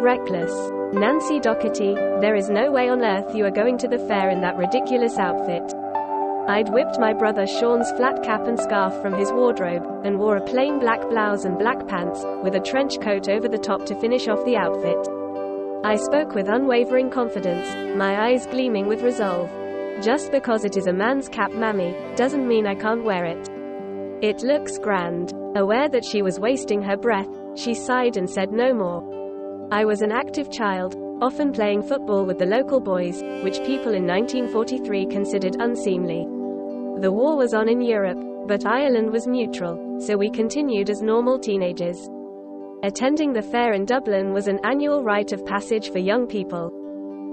Reckless. Nancy Doherty, there is no way on earth you are going to the fair in that ridiculous outfit. I'd whipped my brother Sean's flat cap and scarf from his wardrobe, and wore a plain black blouse and black pants, with a trench coat over the top to finish off the outfit. I spoke with unwavering confidence, my eyes gleaming with resolve. Just because it is a man's cap, Mammy, doesn't mean I can't wear it. It looks grand. Aware that she was wasting her breath, she sighed and said no more. I was an active child, often playing football with the local boys, which people in 1943 considered unseemly. The war was on in Europe, but Ireland was neutral, so we continued as normal teenagers. Attending the fair in Dublin was an annual rite of passage for young people.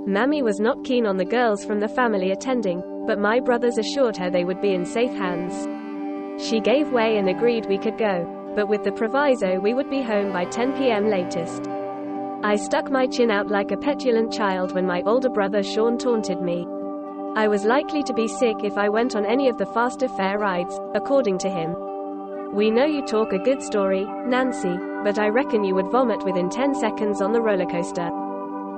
Mammy was not keen on the girls from the family attending, but my brothers assured her they would be in safe hands. She gave way and agreed we could go, but with the proviso we would be home by 10 p.m. latest. I stuck my chin out like a petulant child when my older brother Sean taunted me. I was likely to be sick if I went on any of the faster fair rides, according to him. We know you talk a good story, Nancy, but I reckon you would vomit within 10 seconds on the roller coaster.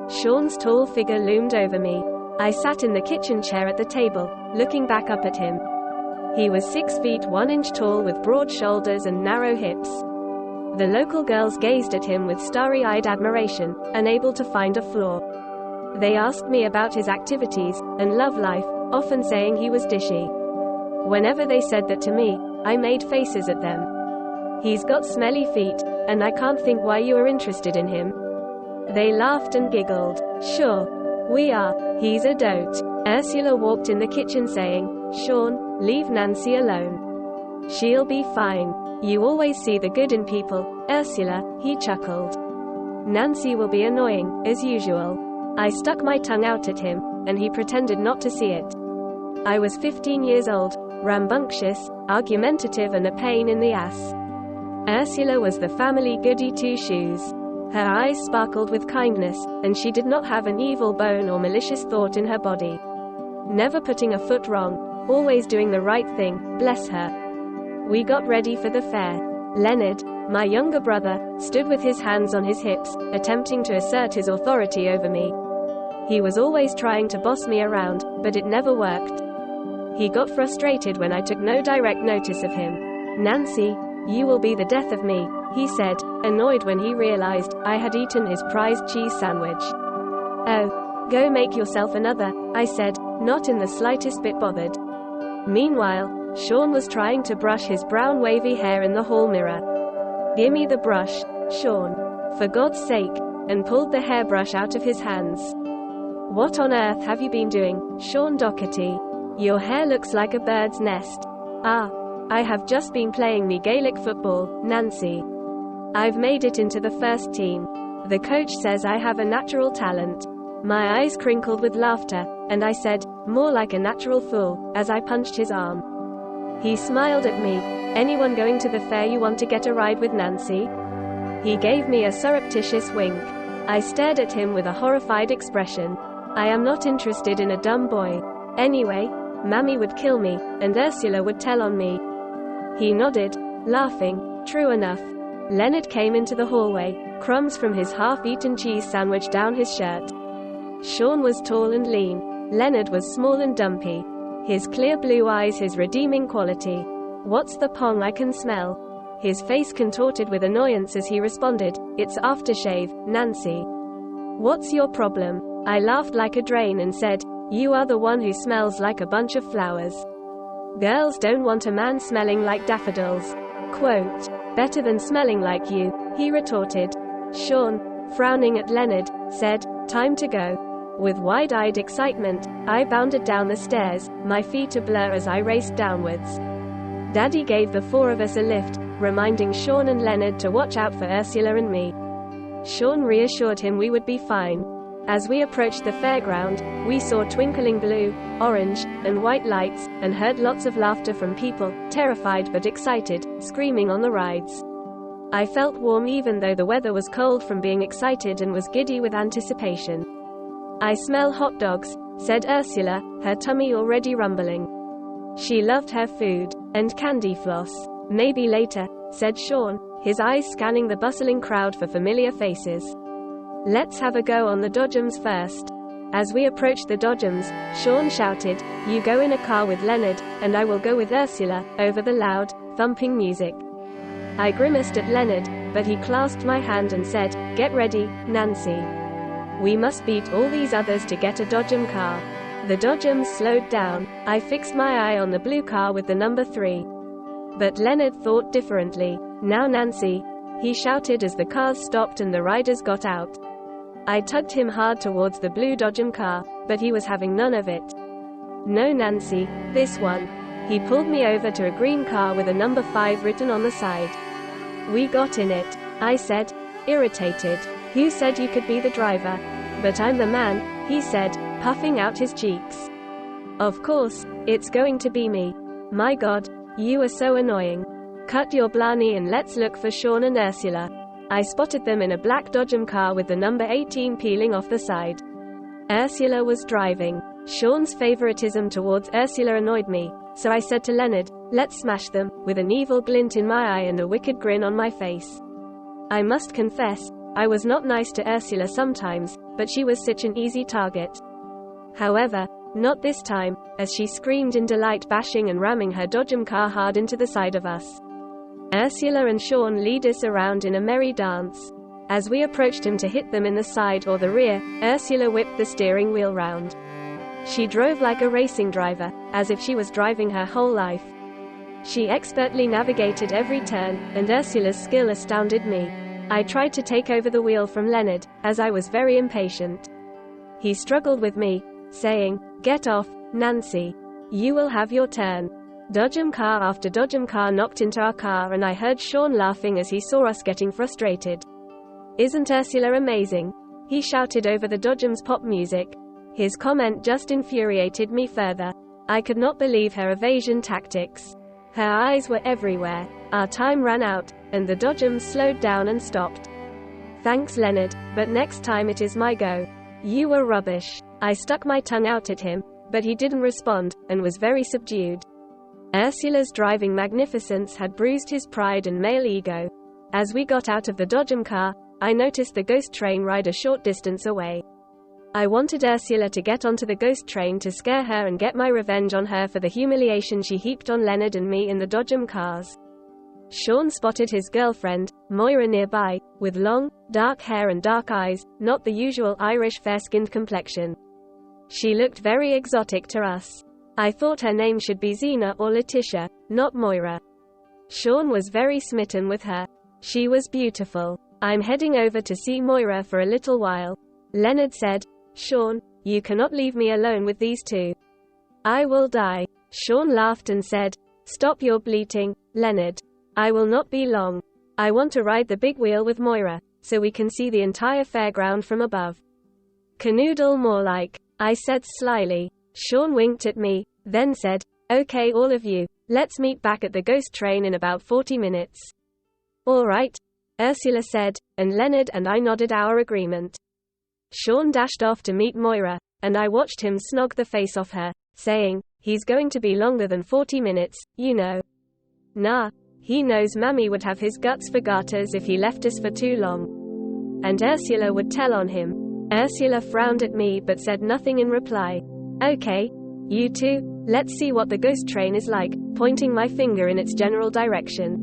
Sean's tall figure loomed over me. I sat in the kitchen chair at the table, looking back up at him. He was 6 feet 1 inch tall with broad shoulders and narrow hips. The local girls gazed at him with starry-eyed admiration, unable to find a flaw. They asked me about his activities and love life, often saying he was dishy. Whenever they said that to me, I made faces at them. He's got smelly feet, and I can't think why you are interested in him. They laughed and giggled. Sure. We are. He's a dote. Ursula walked in the kitchen saying, Sean, leave Nancy alone. She'll be fine. You always see the good in people, Ursula, he chuckled. Nancy will be annoying, as usual. I stuck my tongue out at him, and he pretended not to see it. I was 15 years old, rambunctious, argumentative and a pain in the ass. Ursula was the family goody two-shoes. Her eyes sparkled with kindness, and she did not have an evil bone or malicious thought in her body. Never putting a foot wrong, always doing the right thing, bless her. We got ready for the fair. Leonard, my younger brother, stood with his hands on his hips, attempting to assert his authority over me. He was always trying to boss me around, but it never worked. He got frustrated when I took no direct notice of him. Nancy, you will be the death of me, he said, annoyed when he realized I had eaten his prized cheese sandwich. Oh, go make yourself another, I said, not in the slightest bit bothered. Meanwhile, Sean was trying to brush his brown wavy hair in the hall mirror. Gimme the brush, Sean. For God's sake, and pulled the hairbrush out of his hands. What on earth have you been doing, Sean Doherty? Your hair looks like a bird's nest. Ah, I have just been playing me Gaelic football, Nancy. I've made it into the first team. The coach says I have a natural talent. My eyes crinkled with laughter, and I said, more like a natural fool, as I punched his arm. He smiled at me. Anyone going to the fair you want to get a ride with, Nancy? He gave me a surreptitious wink. I stared at him with a horrified expression. I am not interested in a dumb boy. Anyway, Mammy would kill me, and Ursula would tell on me. He nodded, laughing. True enough. Leonard came into the hallway, crumbs from his half-eaten cheese sandwich down his shirt. Sean was tall and lean. Leonard was small and dumpy. His clear blue eyes his redeeming quality. What's the pong I can smell? His face contorted with annoyance as he responded, it's aftershave, Nancy. What's your problem? I laughed like a drain and said, you are the one who smells like a bunch of flowers. Girls don't want a man smelling like daffodils. Quote, better than smelling like you, he retorted. Sean, frowning at Leonard, said, time to go. With wide-eyed excitement, I bounded down the stairs, my feet a blur as I raced downwards. Daddy gave the four of us a lift, reminding Sean and Leonard to watch out for Ursula and me. Sean reassured him we would be fine. As we approached the fairground, we saw twinkling blue, orange, and white lights, and heard lots of laughter from people, terrified but excited, screaming on the rides. I felt warm even though the weather was cold from being excited and was giddy with anticipation. I smell hot dogs, said Ursula, her tummy already rumbling. She loved her food, and candy floss. Maybe later, said Sean, his eyes scanning the bustling crowd for familiar faces. Let's have a go on the Dodgems first. As we approached the Dodgems, Sean shouted, "You go in a car with Leonard, and I will go with Ursula," over the loud, thumping music. I grimaced at Leonard, but he clasped my hand and said, "Get ready, Nancy. We must beat all these others to get a Dodgem car." The Dodgems slowed down. I fixed my eye on the blue car with the number 3. But Leonard thought differently. "Now Nancy," he shouted as the cars stopped and the riders got out. I tugged him hard towards the blue Dodgem car, but he was having none of it. "No Nancy, this one." He pulled me over to a green car with a number 5 written on the side. "We got in it," I said, irritated. "Who said you could be the driver?" "But I'm the man," he said, puffing out his cheeks. "Of course, it's going to be me. My God, you are so annoying. Cut your blarney and let's look for Sean and Ursula." I spotted them in a black Dodgem car with the number 18 peeling off the side. Ursula was driving. Sean's favoritism towards Ursula annoyed me, so I said to Leonard, "Let's smash them," with an evil glint in my eye and a wicked grin on my face. I must confess, I was not nice to Ursula sometimes, but she was such an easy target. However, not this time, as she screamed in delight, bashing and ramming her Dodgem car hard into the side of us. Ursula and Sean lead us around in a merry dance. As we approached him to hit them in the side or the rear, Ursula whipped the steering wheel round. She drove like a racing driver, as if she was driving her whole life. She expertly navigated every turn, and Ursula's skill astounded me. I tried to take over the wheel from Leonard, as I was very impatient. He struggled with me, saying, "Get off, Nancy. You will have your turn." Dodgem car after Dodgem car knocked into our car and I heard Sean laughing as he saw us getting frustrated. "Isn't Ursula amazing?" he shouted over the Dodgem's pop music. His comment just infuriated me further. I could not believe her evasion tactics. Her eyes were everywhere. Our time ran out, and the Dodgems slowed down and stopped. "Thanks Leonard, but next time it is my go. You were rubbish." I stuck my tongue out at him, but he didn't respond, and was very subdued. Ursula's driving magnificence had bruised his pride and male ego. As we got out of the Dodgem car, I noticed the ghost train ride a short distance away. I wanted Ursula to get onto the ghost train to scare her and get my revenge on her for the humiliation she heaped on Leonard and me in the Dodgem cars. Sean spotted his girlfriend, Moira, nearby, with long, dark hair and dark eyes, not the usual Irish fair-skinned complexion. She looked very exotic to us. I thought her name should be Zena or Letitia, not Moira. Sean was very smitten with her. She was beautiful. "I'm heading over to see Moira for a little while," Leonard said. "Sean, you cannot leave me alone with these two. I will die." Sean laughed and said, "Stop your bleating, Leonard. I will not be long. I want to ride the big wheel with Moira, so we can see the entire fairground from above." "Canoodle more like," I said slyly. Sean winked at me, then said, "Okay all of you, let's meet back at the ghost train in about 40 minutes. "All right," Ursula said, and Leonard and I nodded our agreement. Sean dashed off to meet Moira, and I watched him snog the face off her, saying, "He's going to be longer than 40 minutes, you know." Nah, he knows Mammy would have his guts for garters if he left us for too long. And Ursula would tell on him. Ursula frowned at me but said nothing in reply. "Okay, you two, let's see what the ghost train is like," pointing my finger in its general direction.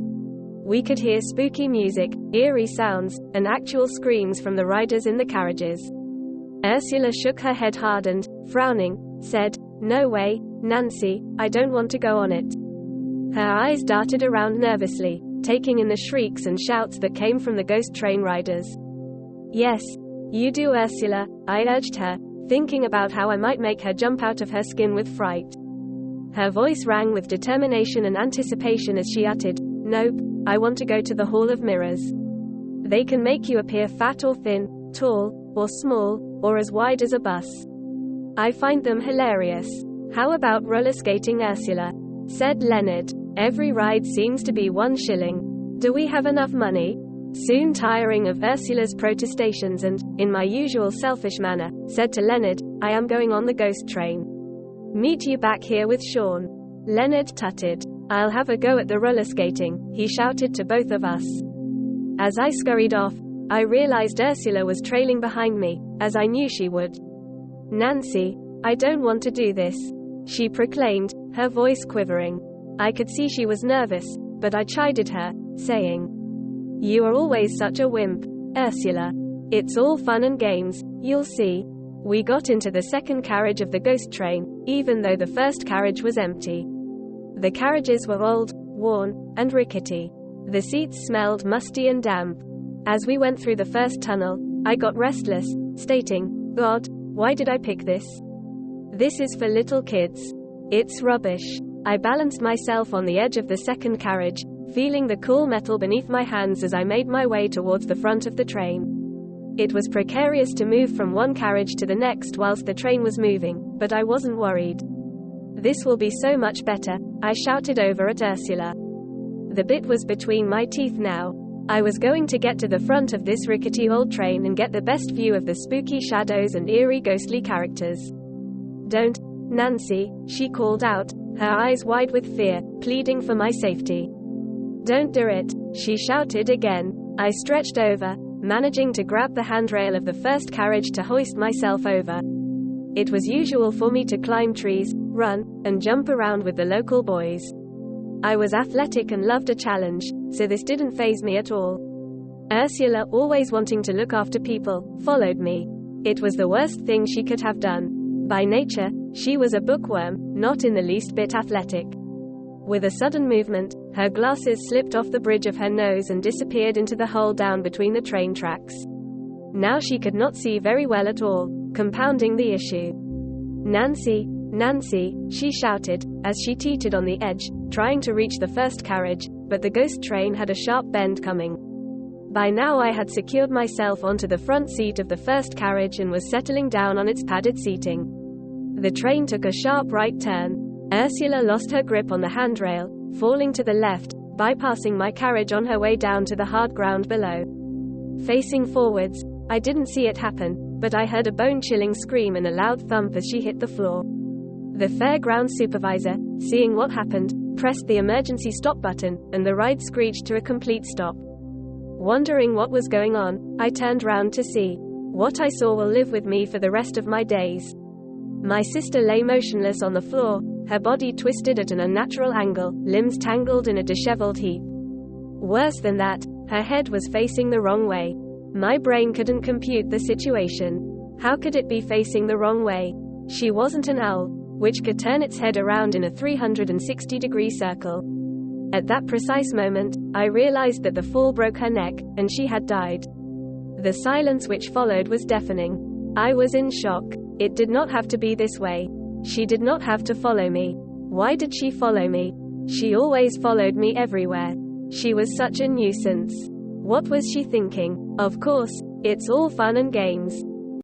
We could hear spooky music, eerie sounds, and actual screams from the riders in the carriages. Ursula shook her head hard and, frowning, said, "No way, Nancy, I don't want to go on it." Her eyes darted around nervously, taking in the shrieks and shouts that came from the ghost train riders. "Yes, you do, Ursula," I urged her, thinking about how I might make her jump out of her skin with fright. Her voice rang with determination and anticipation as she uttered, "Nope, I want to go to the Hall of Mirrors. They can make you appear fat or thin, tall, or small, or as wide as a bus. I find them hilarious." "How about roller skating, Ursula?" said Leonard. "Every ride seems to be 1 shilling. Do we have enough money?" Soon tiring of Ursula's protestations and, in my usual selfish manner, said to Leonard, "I am going on the ghost train. Meet you back here with Sean." Leonard tutted. "I'll have a go at the roller skating," he shouted to both of us. As I scurried off, I realized Ursula was trailing behind me, as I knew she would. "Nancy, I don't want to do this," she proclaimed, her voice quivering. I could see she was nervous, but I chided her, saying, "You are always such a wimp, Ursula. It's all fun and games, you'll see." We got into the second carriage of the ghost train, even though the first carriage was empty. The carriages were old, worn, and rickety. The seats smelled musty and damp. As we went through the first tunnel, I got restless, stating, "God, why did I pick this? This is for little kids. It's rubbish." I balanced myself on the edge of the second carriage, feeling the cool metal beneath my hands as I made my way towards the front of the train. It was precarious to move from one carriage to the next whilst the train was moving, but I wasn't worried. "This will be so much better," I shouted over at Ursula. The bit was between my teeth now. I was going to get to the front of this rickety old train and get the best view of the spooky shadows and eerie ghostly characters. "Don't, Nancy," she called out, her eyes wide with fear, pleading for my safety. "Don't do it," she shouted again. I stretched over, managing to grab the handrail of the first carriage to hoist myself over. It was usual for me to climb trees, run, and jump around with the local boys. I was athletic and loved a challenge, so this didn't faze me at all. Ursula, always wanting to look after people, followed me. It was the worst thing she could have done. By nature, she was a bookworm, not in the least bit athletic. With a sudden movement, her glasses slipped off the bridge of her nose and disappeared into the hole down between the train tracks. Now she could not see very well at all, compounding the issue. "Nancy, Nancy," she shouted, as she teetered on the edge, trying to reach the first carriage, but the ghost train had a sharp bend coming. By now I had secured myself onto the front seat of the first carriage and was settling down on its padded seating. The train took a sharp right turn. Ursula lost her grip on the handrail, falling to the left, bypassing my carriage on her way down to the hard ground below. Facing forwards, I didn't see it happen, but I heard a bone-chilling scream and a loud thump as she hit the floor. The fairground supervisor, seeing what happened, pressed the emergency stop button, and the ride screeched to a complete stop. Wondering what was going on, I turned round to see. What I saw will live with me for the rest of my days. My sister lay motionless on the floor, her body twisted at an unnatural angle, limbs tangled in a disheveled heap. Worse than that, her head was facing the wrong way. My brain couldn't compute the situation. How could it be facing the wrong way? She wasn't an owl, which could turn its head around in a 360-degree circle. At that precise moment, I realized that the fall broke her neck, and she had died. The silence which followed was deafening. I was in shock. It did not have to be this way. She did not have to follow me. Why did she follow me? She always followed me everywhere. She was such a nuisance. What was she thinking? Of course, it's all fun and games.